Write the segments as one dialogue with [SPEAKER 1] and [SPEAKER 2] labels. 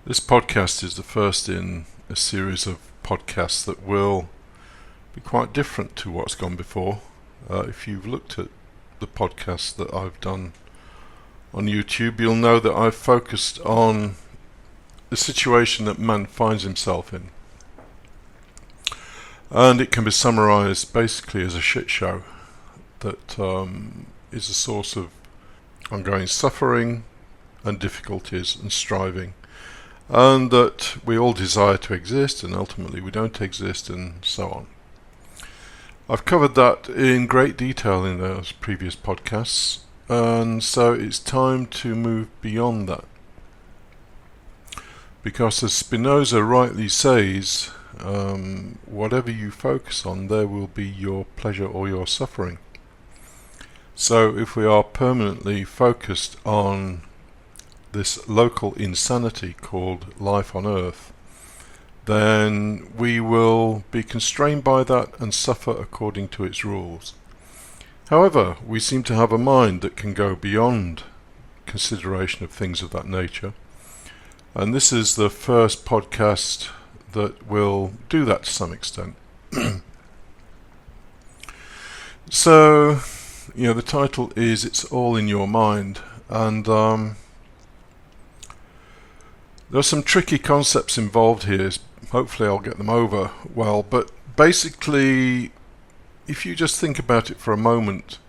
[SPEAKER 1] This podcast is the first in a series of podcasts that will be quite different to what's gone before. If you've looked at the podcasts that I've done on YouTube, you'll know that I've focused on the situation that man finds himself in. And it can be summarised basically as a shit show that is a source of ongoing suffering and difficulties and striving, and that we all desire to exist and ultimately we don't exist, and so on. I've covered that in great detail in those previous podcasts, and so it's time to move beyond that. Because as Spinoza rightly says, whatever you focus on, there will be your pleasure or your suffering. So if we are permanently focused on this local insanity called life on Earth, then we will be constrained by that and suffer according to its rules. However, we seem to have a mind that can go beyond consideration of things of that nature, and this is the first podcast that will do that to some extent. So, the title is It's All in Your Mind, and there are some tricky concepts involved here. Hopefully I'll get them over well, but basically, if you just think about it for a moment,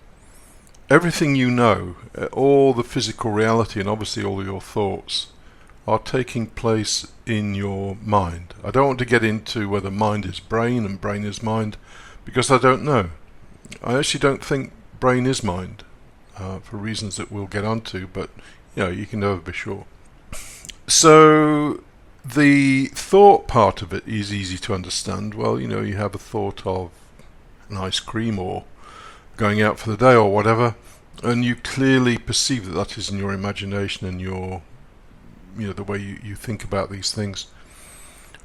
[SPEAKER 1] everything you know, all the physical reality and obviously all your thoughts, are taking place in your mind. I don't want to get into whether mind is brain and brain is mind, because I don't know. I actually don't think brain is mind, for reasons that we'll get onto, but you can never be sure. So the thought part of it is easy to understand. Well, you have a thought of an ice cream or going out for the day or whatever, and you clearly perceive that that is in your imagination and your the way you think about these things.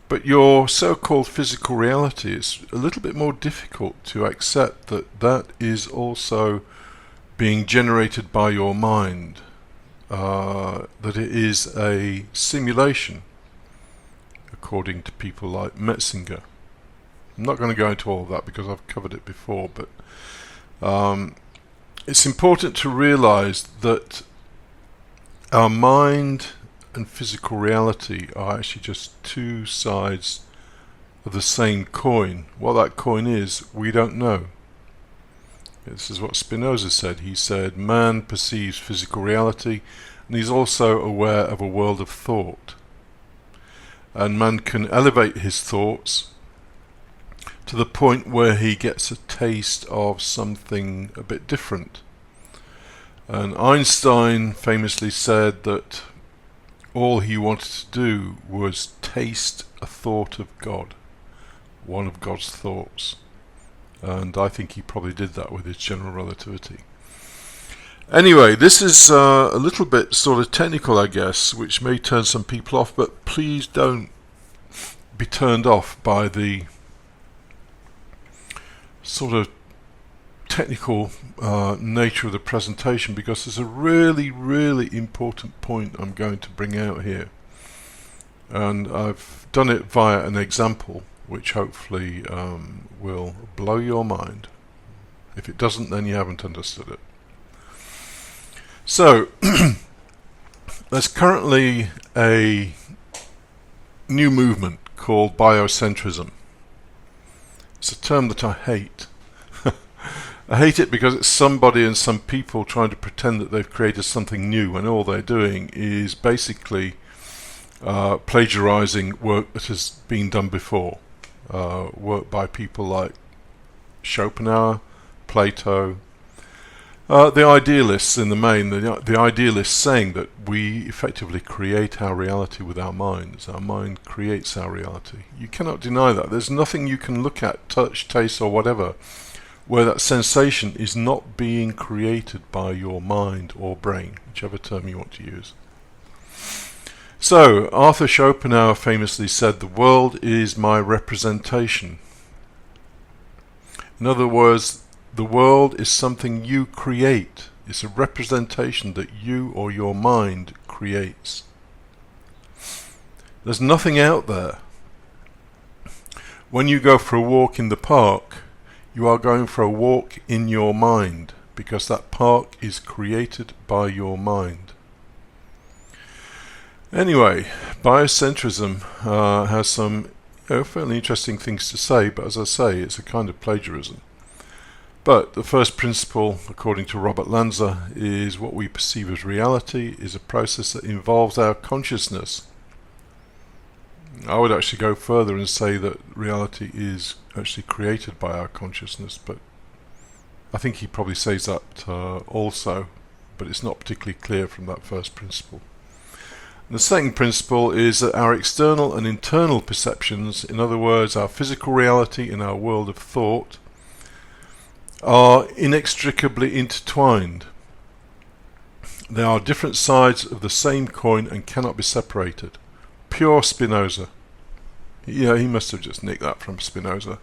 [SPEAKER 1] But your so-called physical reality is a little bit more difficult to accept, that is also being generated by your mind, that it is a simulation, according to people like Metzinger. I'm not going to go into all of that because I've covered it before, but it's important to realize that our mind and physical reality are actually just two sides of the same coin. What that coin is, we don't know. This is what Spinoza said. He said, man perceives physical reality, and he's also aware of a world of thought. And man can elevate his thoughts to the point where he gets a taste of something a bit different. And Einstein famously said that all he wanted to do was taste a thought of God, one of God's thoughts. And I think he probably did that with his general relativity. Anyway, this is a little bit sort of technical, I guess, which may turn some people off, but please don't be turned off by the sort of technical nature of the presentation, because there's a really, really important point I'm going to bring out here. And I've done it via an example, which hopefully will blow your mind. If it doesn't, then you haven't understood it. So, there's currently a new movement called Biocentrism. It's a term that I hate. I hate it because it's somebody and some people trying to pretend that they've created something new, when all they're doing is basically plagiarizing work that has been done before. Work by people like Schopenhauer, Plato, the idealists in the main, the idealists saying that we effectively create our reality with our minds. Our mind creates our reality. You cannot deny that. There's nothing you can look at, touch, taste or whatever, where that sensation is not being created by your mind or brain, whichever term you want to use. So, Arthur Schopenhauer famously said, the world is my representation. In other words, the world is something you create. It's a representation that you or your mind creates. There's nothing out there. When you go for a walk in the park, you are going for a walk in your mind, because that park is created by your mind. Anyway, biocentrism has some fairly interesting things to say, but as I say, it's a kind of plagiarism. But the first principle, according to Robert Lanza, is what we perceive as reality is a process that involves our consciousness. I would actually go further and say that reality is actually created by our consciousness, but I think he probably says that also, but it's not particularly clear from that first principle. And the second principle is that our external and internal perceptions, in other words, our physical reality and our world of thought, are inextricably intertwined. They are different sides of the same coin and cannot be separated. Pure Spinoza. Yeah, he must have just nicked that from Spinoza.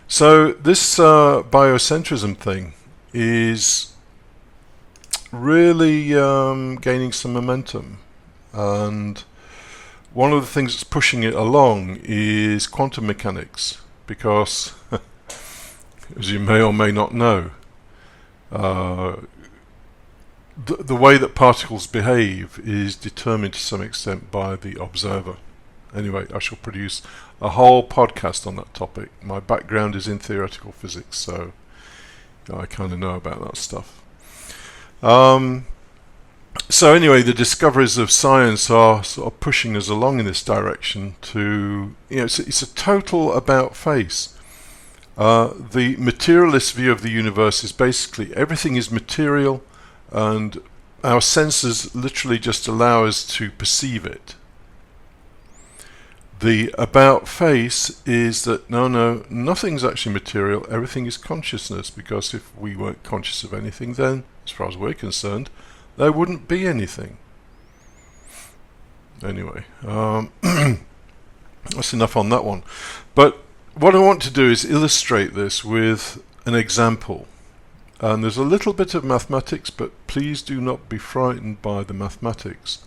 [SPEAKER 1] So this biocentrism thing is really gaining some momentum, and one of the things that's pushing it along is quantum mechanics, because as you may or may not know, the way that particles behave is determined to some extent by the observer. Anyway, I shall produce a whole podcast on that topic. My background is in theoretical physics, so I kind of know about that stuff. So anyway, the discoveries of science are sort of pushing us along in this direction to, it's a total about-face. The materialist view of the universe is basically everything is material, and our senses literally just allow us to perceive it. The about face is that no, nothing's actually material, everything is consciousness, because if we weren't conscious of anything, then, as far as we're concerned, there wouldn't be anything. Anyway, that's enough on that one. But what I want to do is illustrate this with an example. And there's a little bit of mathematics, but please do not be frightened by the mathematics.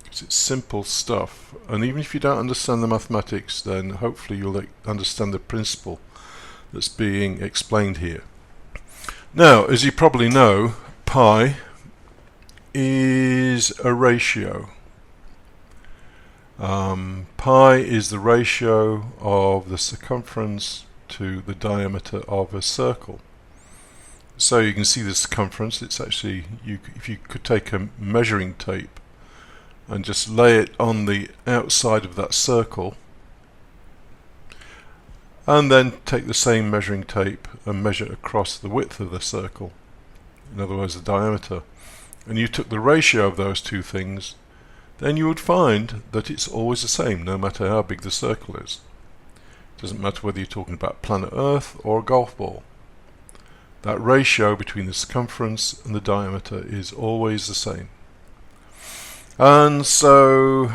[SPEAKER 1] It's simple stuff, and even if you don't understand the mathematics, then hopefully you'll understand the principle that's being explained here. Now, as you probably know, pi is a ratio. Pi is the ratio of the circumference to the diameter of a circle. So you can see the circumference. It's actually, if you could take a measuring tape and just lay it on the outside of that circle, and then take the same measuring tape and measure across the width of the circle, in other words the diameter, and you took the ratio of those two things, then you would find that it's always the same no matter how big the circle is. It doesn't matter whether you're talking about planet Earth or a golf ball. That ratio between the circumference and the diameter is always the same. And so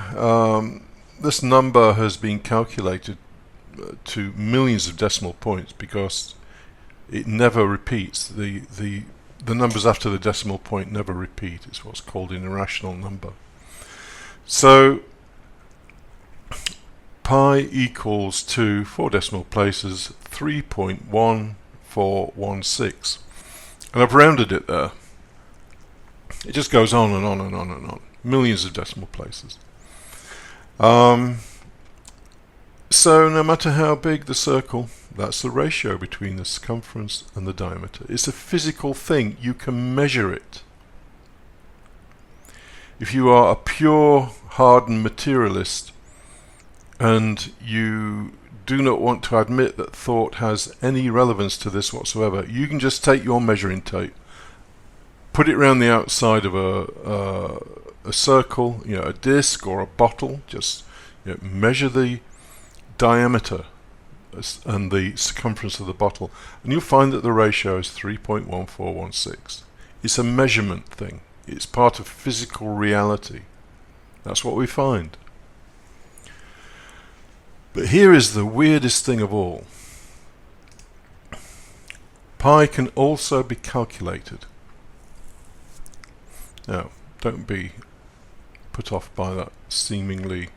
[SPEAKER 1] this number has been calculated to millions of decimal points because it never repeats. The numbers after the decimal point never repeat. It's what's called an irrational number. So pi equals to 4 decimal places 3.1416, and I've rounded it there. It just goes on and on and on and on. Millions of decimal places. So no matter how big the circle, that's the ratio between the circumference and the diameter. It's a physical thing. You can measure it. If you are a pure, hardened materialist and you do not want to admit that thought has any relevance to this whatsoever, you can just take your measuring tape, put it around the outside of a circle, a disc or a bottle, just measure the diameter and the circumference of the bottle, and you'll find that the ratio is 3.1416. It's a measurement thing. It's part of physical reality. That's what we find. But here is the weirdest thing of all. Pi can also be calculated. Now, don't be put off by that seemingly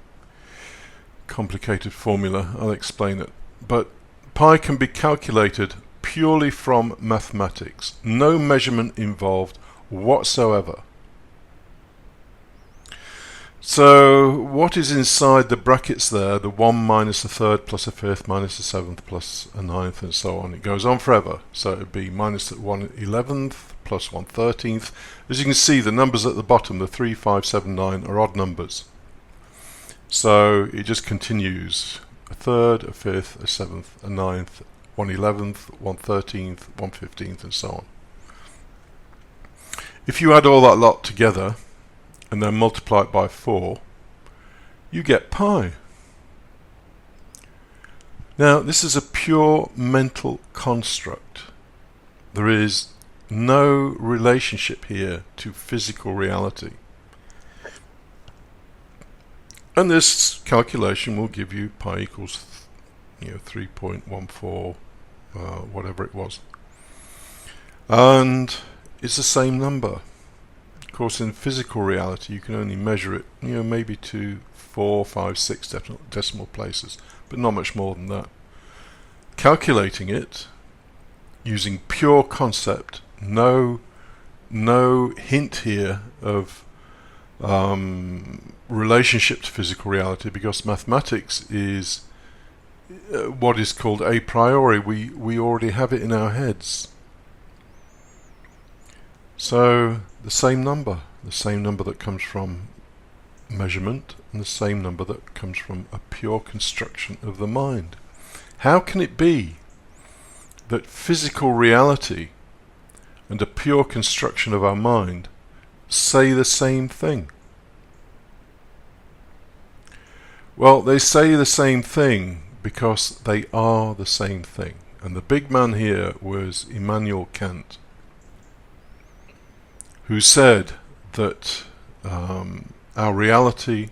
[SPEAKER 1] complicated formula. I'll explain it. But pi can be calculated purely from mathematics. No measurement involved whatsoever. So what is inside the brackets there? The 1 minus a third plus a fifth minus a seventh plus a ninth and so on. It goes on forever. So it would be minus 1 11th plus 1 13th. As you can see, the numbers at the bottom, the 3, 5, 7, 9, are odd numbers. So it just continues. A third, a fifth, a seventh, a ninth, 1 11th, 1 13th, 1 15th and so on. If you add all that lot together and then multiply it by 4, you get pi. Now, this is a pure mental construct. There is no relationship here to physical reality. And this calculation will give you pi equals 3.14, whatever it was. And it's the same number. Of course, in physical reality, you can only measure it, maybe to 4, 5, 6 decimal places, but not much more than that. Calculating it using pure concept, no hint here of relationship to physical reality, because mathematics is what is called a priori. We already have it in our heads. So the same number that comes from measurement, and the same number that comes from a pure construction of the mind. How can it be that physical reality and a pure construction of our mind say the same thing? Well, they say the same thing because they are the same thing. And the big man here was Immanuel Kant, who said that our reality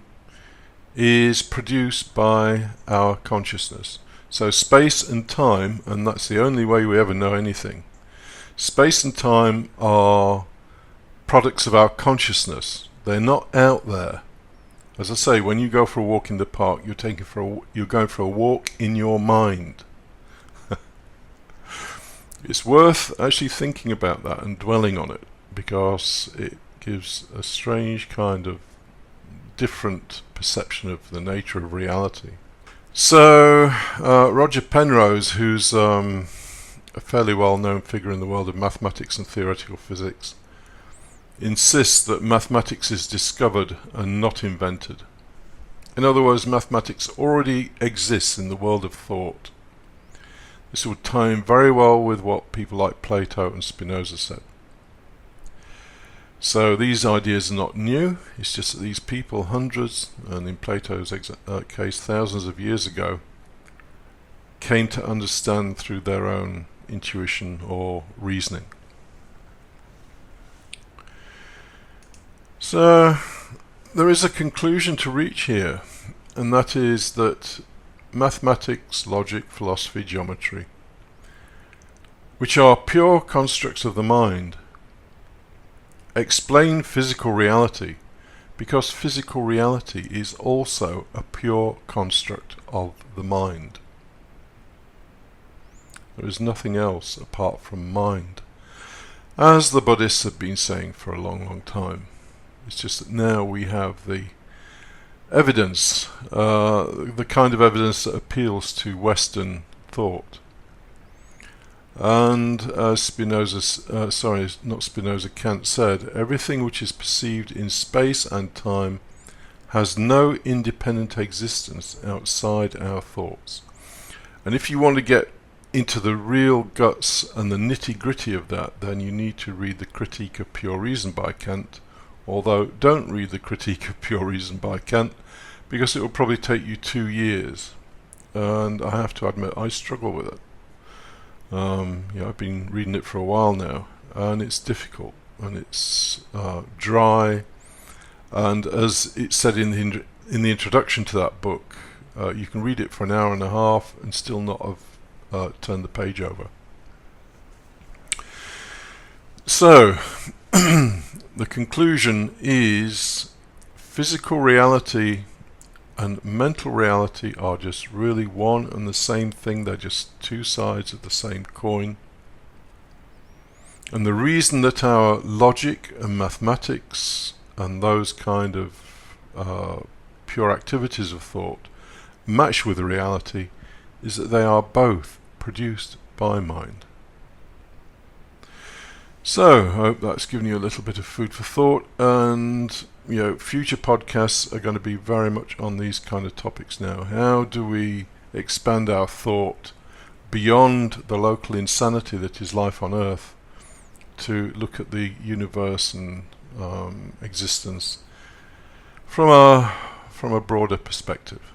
[SPEAKER 1] is produced by our consciousness. So space and time, and that's the only way we ever know anything, space and time are products of our consciousness. They're not out there. As I say, when you go for a walk in the park, you're going for a walk in your mind. It's worth actually thinking about that and dwelling on it, because it gives a strange kind of different perception of the nature of reality. So Roger Penrose, who's a fairly well-known figure in the world of mathematics and theoretical physics, insists that mathematics is discovered and not invented. In other words, mathematics already exists in the world of thought. This would tie in very well with what people like Plato and Spinoza said. So these ideas are not new. It's just that these people, hundreds, and in Plato's case thousands of years ago, came to understand through their own intuition or reasoning. So there is a conclusion to reach here, and that is that mathematics, logic, philosophy, geometry, which are pure constructs of the mind, explain physical reality, because physical reality is also a pure construct of the mind. There is nothing else apart from mind, as the Buddhists have been saying for a long, long time. It's just that now we have the evidence, the kind of evidence that appeals to Western thought. And as Kant said, everything which is perceived in space and time has no independent existence outside our thoughts. And if you want to get into the real guts and the nitty-gritty of that, then you need to read the Critique of Pure Reason by Kant. Although, don't read the Critique of Pure Reason by Kant, because it will probably take you 2 years. And I have to admit, I struggle with it. I've been reading it for a while now, and it's difficult, and it's dry, and as it said in the introduction to that book, you can read it for an hour and a half and still not have turned the page over. So the conclusion is physical reality and mental reality are just really one and the same thing. They're just two sides of the same coin. And the reason that our logic and mathematics and those kind of pure activities of thought match with reality is that they are both produced by mind. So, I hope that's given you a little bit of food for thought, and future podcasts are going to be very much on these kind of topics now. How do we expand our thought beyond the local insanity that is life on Earth to look at the universe and existence from a broader perspective?